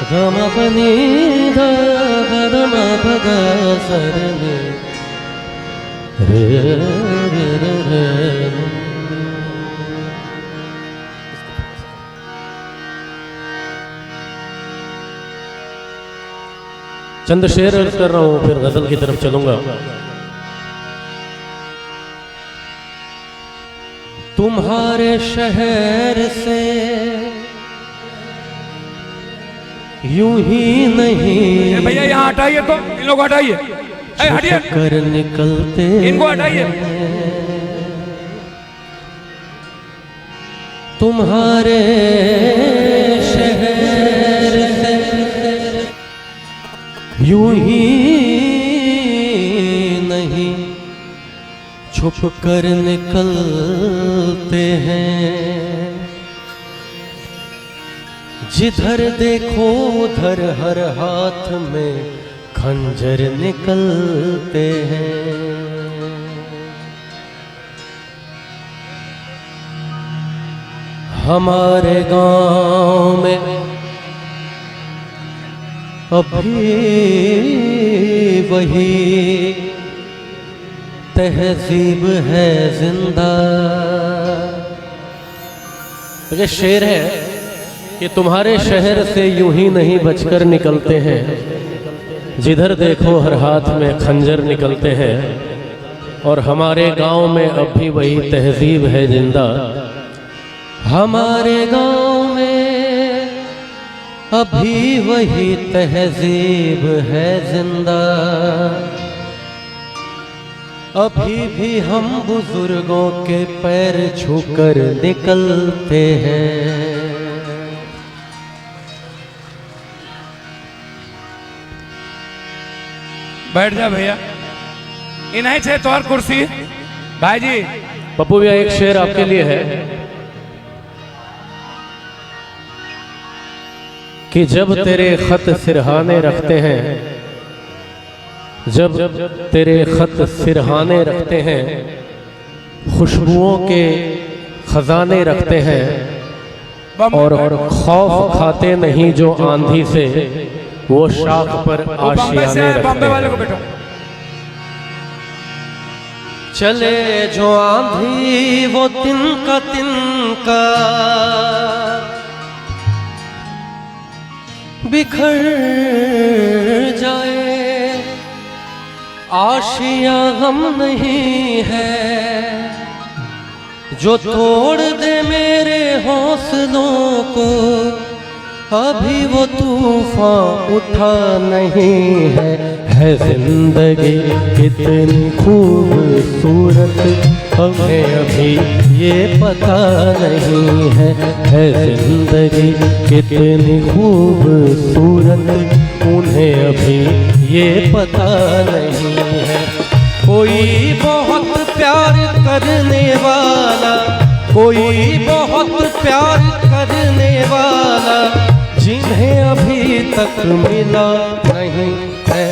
गम पनी दा गम पग सरने रे रे रे रे। चंद शेर अर्ज कर रहा हूं, फिर गजल की तरफ चलूंगा। तुम्हारे शहर से यूं ही नहीं, भैया यहाँ हटाइए, तो इन लोग हटाइए, हटिए, कर निकलते इनको हटाइए। तुम्हारे शहर से यूं ही नहीं छुप कर निकलते हैं। जिधर देखो उधर हर हाथ में खंजर निकलते हैं। हमारे गांव में अभी वही तहजीब है जिंदा। ये शेर है कि तुम्हारे शहर से यूं ही नहीं बचकर निकलते हैं, जिधर देखो हर हाथ में खंजर निकलते हैं। और हमारे गांव में अब भी वही तहजीब है जिंदा। हमारे गांव में अभी वही तहजीब है जिंदा। अभी भी हम बुजुर्गों के पैर छूकर निकलते हैं। बैठ जा भैया, इन्हीं से तौर कुर्सी। भाई जी पप्पू भैया एक शेर आपके लिए है कि जब तेरे खत सिरहाने रखते हैं, जब तेरे खत सिरहाने रखते हैं, खुशबुओं के खजाने रखते हैं, और खौफ खाते नहीं जो आंधी से, वो शाख पर आशियाने रखते हैं। चले जो आंधी वो तिनका तिनका बिखर जाए। आशियां हम नहीं है जो तोड़ दे मेरे हौसलों को। अभी वो तूफान उठा नहीं है जिंदगी कितनी खूबसूरत, हमें अभी ये पता नहीं है जिंदगी कितनी खूबसूरत, उन्हें अभी ये पता नहीं है। कोई बहुत प्यार करने वाला, कोई बहुत प्यार करने वाला, जिन्हें अभी तक मिला नहीं है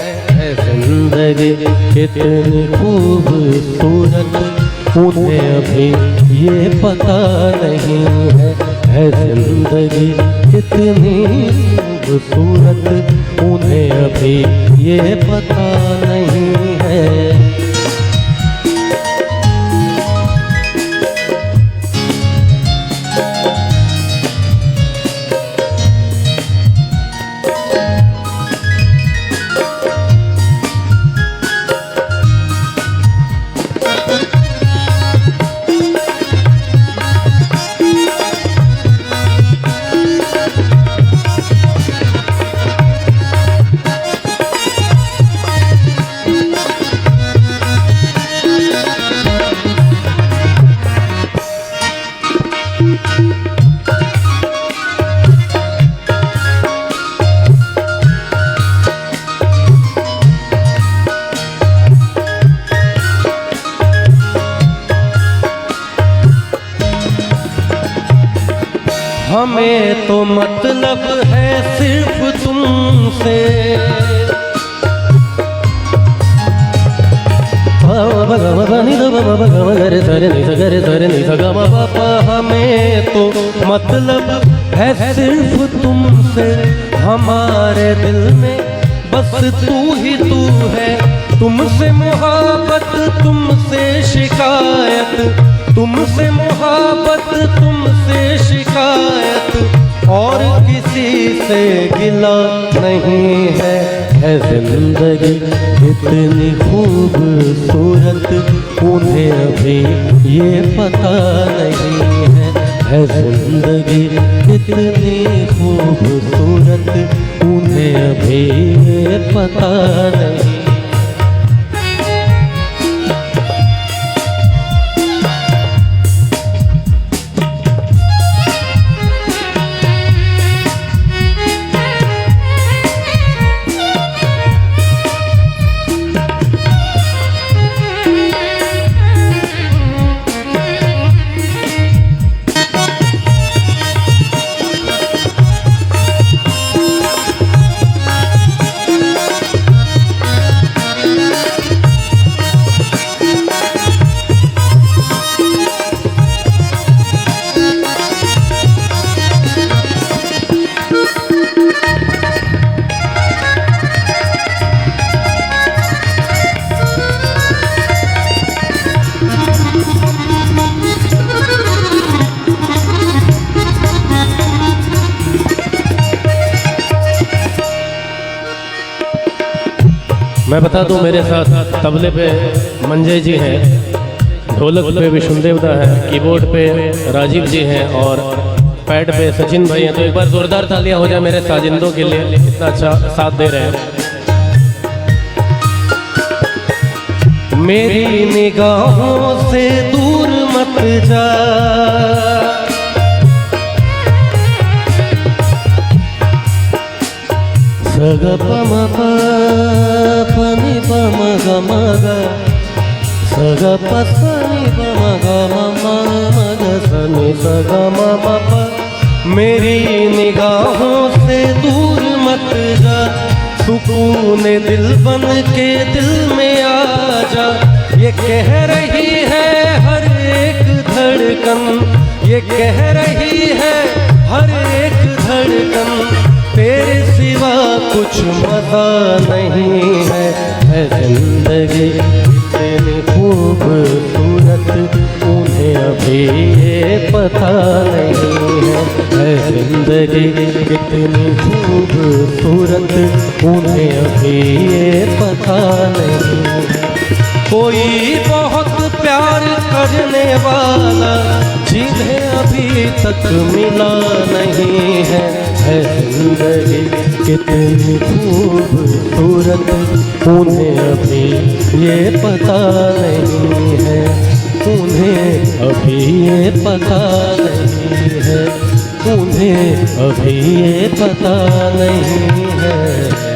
जिंदगी कितनी खूबसूरत, उन्हें अभी ये पता नहीं है जिंदगी कितनी खूबसूरत, उन्हें अभी ये पता नहीं है। हमें तो मतलब है सिर्फ तुमसे, हमें तो मतलब है सिर्फ तुमसे। हमारे दिल में बस तू ही तू है। तुमसे मोहब्बत तुमसे शिकायत, तुमसे मोहब्बत तुमसे शिकायत, और किसी से गिला नहीं है। जिंदगी इतनी खूबसूरत उन्हें अभी ये पता नहीं है जिंदगी इतनी खूबसूरत उन्हें अभी ये पता नहीं। मैं बता दूं, मेरे साथ तबले पे मंजय जी हैं, ढोलक पे विष्णुदेव दा है, कीबोर्ड पे राजीव जी हैं और पैड पे सचिन भाई हैं। तो एक बार जोरदार तालियां हो जाए मेरे साजिंदों के लिए, इतना अच्छा साथ दे रहे हैं। मेरी निगाहों से दूर मत जा, सग पम पनी पम गम ग, सग पसनी पम गम मग सनी सग मम प। मेरी निगाहों से दूर मत जा, सुकून दिल बन के दिल में आ जा। ये कह रही है हर एक धड़कन, ये कह रही है हर एक धड़कन, तेरे सिवा कुछ मजा नहीं है जिंदगी इतनी खूबसूरत उन्हें अभी ये पता नहीं है जिंदगी इतनी खूबसूरत उन्हें अभी ये पता नहीं है। कोई बहुत प्यार करने वाला जिन्हें अभी तक मिला नहीं है जिंदगी कितनी खूबसूरत उन्हें अभी ये पता नहीं है, उन्हें अभी ये पता नहीं है, उन्हें अभी ये पता नहीं है।